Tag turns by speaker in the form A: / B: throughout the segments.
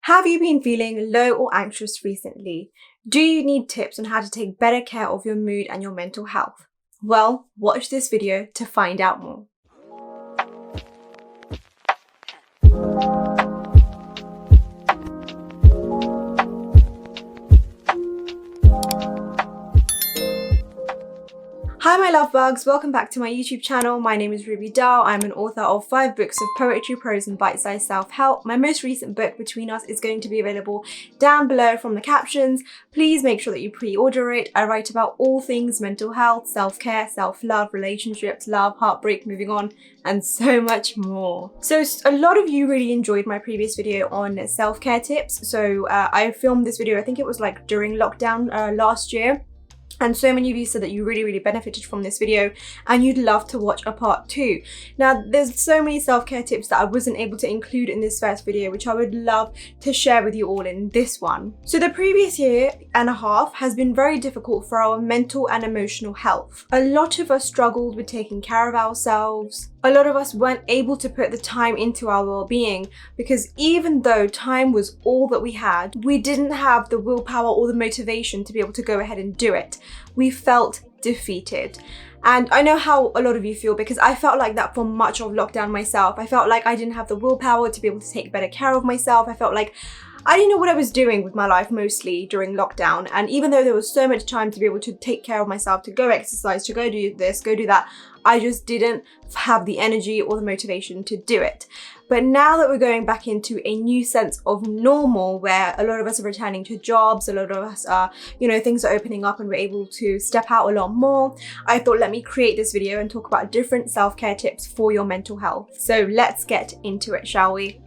A: Have you been feeling low or anxious recently? Do you need tips on how to take better care of your mood and your mental health? Well, watch this video to find out more. Hi my love bugs, welcome back to my YouTube channel. My name is Ruby Dow. I'm an author of 5 books of poetry, prose and bite-sized self-help. My most recent book, Between Us, is going to be available down below from the captions. Please make sure that you pre-order it. I write about all things mental health, self-care, self-love, relationships, love, heartbreak, moving on, and so much more. So a lot of you really enjoyed my previous video on self-care tips. So I filmed this video, I think it was like during lockdown last year. And so many of you said that you really benefited from this video and you'd love to watch a part 2. Now, there's so many self-care tips that I wasn't able to include in this first video, which I would love to share with you all in this one. So the previous year and a half has been very difficult for our mental and emotional health. A lot of us struggled with taking care of ourselves. A lot of us weren't able to put the time into our well-being because even though time was all that we had, we didn't have the willpower or the motivation to be able to go ahead and do it. We felt defeated. And I know how a lot of you feel because I felt like that for much of lockdown myself. I felt like I didn't have the willpower to be able to take better care of myself. I felt like I didn't know what I was doing with my life mostly during lockdown. And even though there was so much time to be able to take care of myself, to go exercise, to go do this, go do that, I just didn't have the energy or the motivation to do it. But now that we're going back into a new sense of normal, where a lot of us are returning to jobs, a lot of us are, things are opening up and we're able to step out a lot more, I thought let me create this video and talk about different self-care tips for your mental health. So let's get into it, shall we?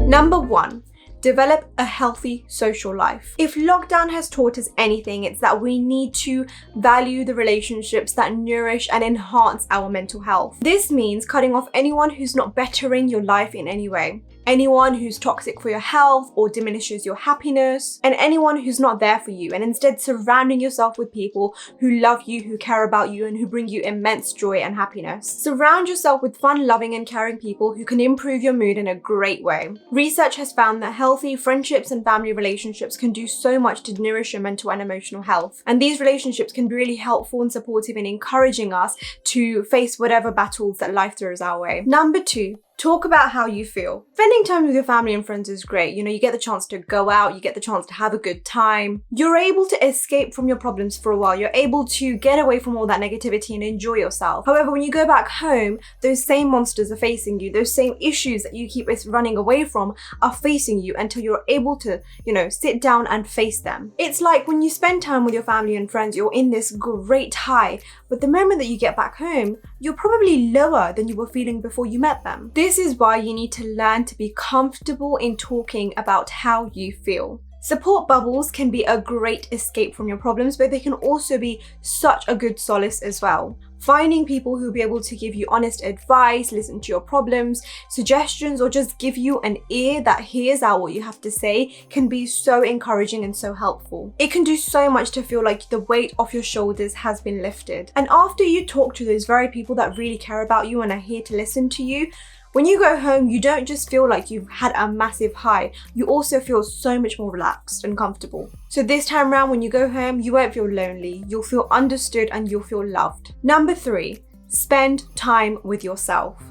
A: Number 1. Develop a healthy social life. If lockdown has taught us anything, it's that we need to value the relationships that nourish and enhance our mental health. This means cutting off anyone who's not bettering your life in any way. Anyone who's toxic for your health or diminishes your happiness, and anyone who's not there for you, and instead surrounding yourself with people who love you, who care about you, and who bring you immense joy and happiness. Surround yourself with fun, loving, and caring people who can improve your mood in a great way. Research has found that healthy friendships and family relationships can do so much to nourish your mental and emotional health. And these relationships can be really helpful and supportive in encouraging us to face whatever battles that life throws our way. Number 2. Talk about how you feel. Spending time with your family and friends is great. You get the chance to go out, you get the chance to have a good time. You're able to escape from your problems for a while. You're able to get away from all that negativity and enjoy yourself. However, when you go back home, those same monsters are facing you. Those same issues that you keep running away from are facing you until you're able to, sit down and face them. It's like when you spend time with your family and friends, you're in this great high, but the moment that you get back home, you're probably lower than you were feeling before you met them. This is why you need to learn to be comfortable in talking about how you feel. Support bubbles can be a great escape from your problems, but they can also be such a good solace as well. Finding people who will be able to give you honest advice, listen to your problems, suggestions, or just give you an ear that hears out what you have to say can be so encouraging and so helpful. It can do so much to feel like the weight off your shoulders has been lifted. And after you talk to those very people that really care about you and are here to listen to you, when you go home, you don't just feel like you've had a massive high, you also feel so much more relaxed and comfortable. So this time around, when you go home, you won't feel lonely, you'll feel understood and you'll feel loved. Number 3, spend time with yourself.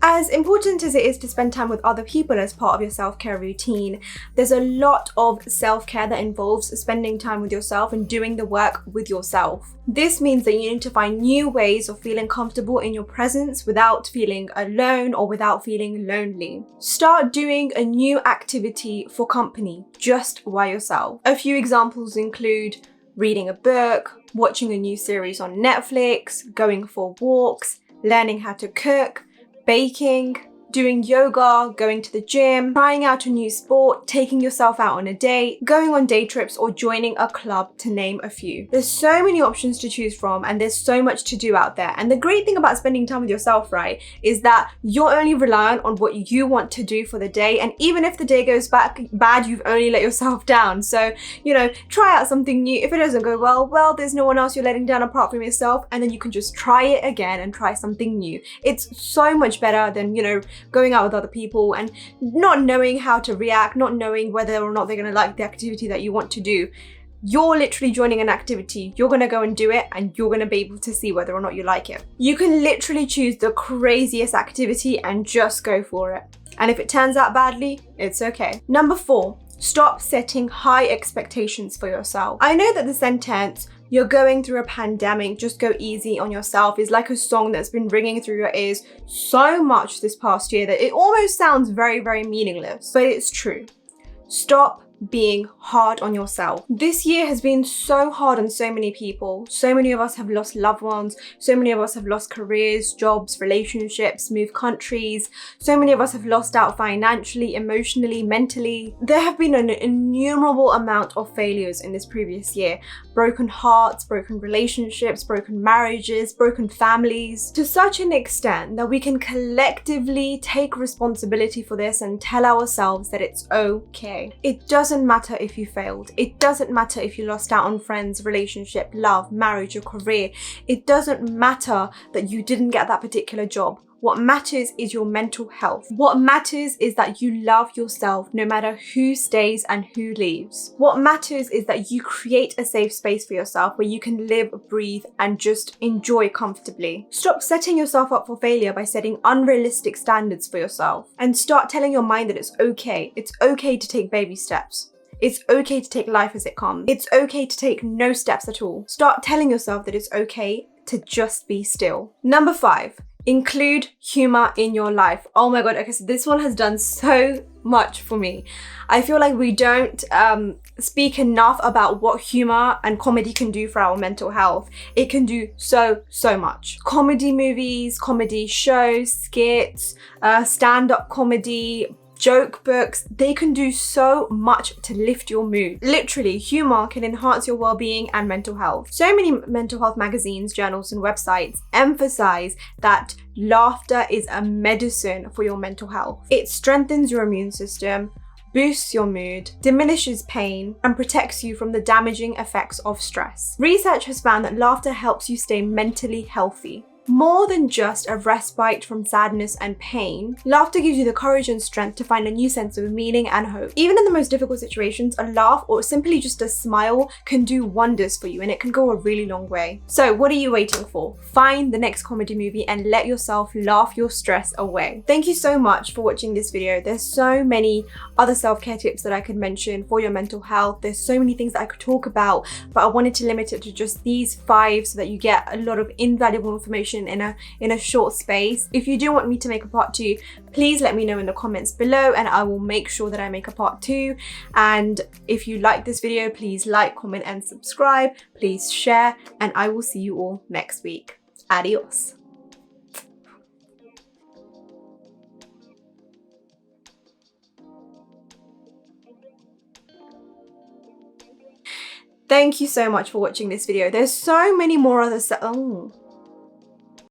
A: As important as it is to spend time with other people as part of your self-care routine, there's a lot of self-care that involves spending time with yourself and doing the work with yourself. This means that you need to find new ways of feeling comfortable in your presence without feeling alone or without feeling lonely. Start doing a new activity for company just by yourself. A few examples include reading a book, watching a new series on Netflix, going for walks, learning how to cook, baking, doing yoga, going to the gym, trying out a new sport, taking yourself out on a date, going on day trips, or joining a club, to name a few. There's so many options to choose from and there's so much to do out there. And the great thing about spending time with yourself, right, is that you're only reliant on what you want to do for the day. And even if the day goes bad, you've only let yourself down. So, try out something new. If it doesn't go well, there's no one else you're letting down apart from yourself. And then you can just try it again and try something new. It's so much better than, going out with other people and not knowing how to react, not knowing whether or not they're going to like the activity that you want to do. You're literally joining an activity, you're gonna go and do it, and you're gonna be able to see whether or not you like it. You can literally choose the craziest activity and just go for it. And if it turns out badly, it's okay. Number 4, stop setting high expectations for yourself. I know that the sentence, "You're going through a pandemic, just go easy on yourself," is like a song that's been ringing through your ears so much this past year that it almost sounds very, very meaningless, but it's true. Stop being hard on yourself. This year has been so hard on so many people. So many of us have lost loved ones. So many of us have lost careers, jobs, relationships, moved countries. So many of us have lost out financially, emotionally, mentally. There have been an innumerable amount of failures in this previous year. Broken hearts, broken relationships, broken marriages, broken families, to such an extent that we can collectively take responsibility for this and tell ourselves that it's okay. It doesn't matter if you failed. It doesn't matter if you lost out on friends, relationship, love, marriage, or career. It doesn't matter that you didn't get that particular job. What matters is your mental health. What matters is that you love yourself no matter who stays and who leaves. What matters is that you create a safe space for yourself where you can live, breathe, and just enjoy comfortably. Stop setting yourself up for failure by setting unrealistic standards for yourself, and start telling your mind that it's okay. It's okay to take baby steps. It's okay to take life as it comes. It's okay to take no steps at all. Start telling yourself that it's okay to just be still. Number 5. Include humor in your life. Oh my god, okay, so this one has done so much for me. I feel like we don't speak enough about what humor and comedy can do for our mental health. It can do so much. Comedy movies, comedy shows, skits, stand-up comedy, joke books, they can do so much to lift your mood. Literally, humor can enhance your well-being and mental health. So many mental health magazines, journals, and websites emphasize that laughter is a medicine for your mental health. It strengthens your immune system, boosts your mood, diminishes pain, and protects you from the damaging effects of stress. Research has found that laughter helps you stay mentally healthy. More than just a respite from sadness and pain, laughter gives you the courage and strength to find a new sense of meaning and hope. Even in the most difficult situations, a laugh or simply just a smile can do wonders for you, and it can go a really long way. So what are you waiting for? Find the next comedy movie and let yourself laugh your stress away. Thank you so much for watching this video. There's so many other self-care tips that I could mention for your mental health. There's so many things that I could talk about, but I wanted to limit it to just these 5 so that you get a lot of invaluable information in a short space. If you do want me to make a part 2, please let me know in the comments below and I will make sure that I make a part 2. And if you like this video, please like, comment, and subscribe. Please share, and I will see you all next week. Adios. Thank you so much for watching this video. There's so many more other